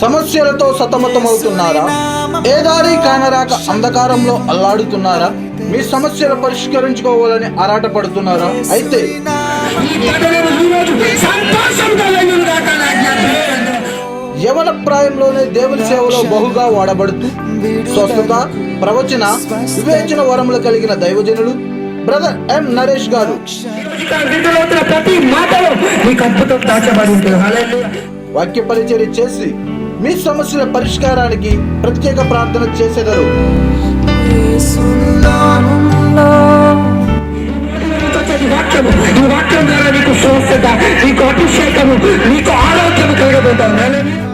సమస్యలతో సతమతమవుతున్నారా? ఏ దారి కానరాక అంధకారంలో అల్లాడుతున్నారా? మీ సమస్యలు పరిష్కరించుకోవాలని ఆరాటపడుతున్నారా? అయితే యవన ప్రాయంలోనే దేవుని సేవలో బహుగా వాడబడుతూ స్వస్థత, ప్రవచన, వివేచన వరములు కలిగిన దైవజనులు బ్రదర్ ఎం నరేష్ గారు వాక్య పరిచర్య చేసి మీ సమస్యల పరిష్కారానికి ప్రత్యేక ప్రార్థన చేసేదారు. ఈ వాక్యం ద్వారా నీకు స్వస్థత, నీకు అభిషేకము, నీకు ఆరోగ్యము కలగబోతాను.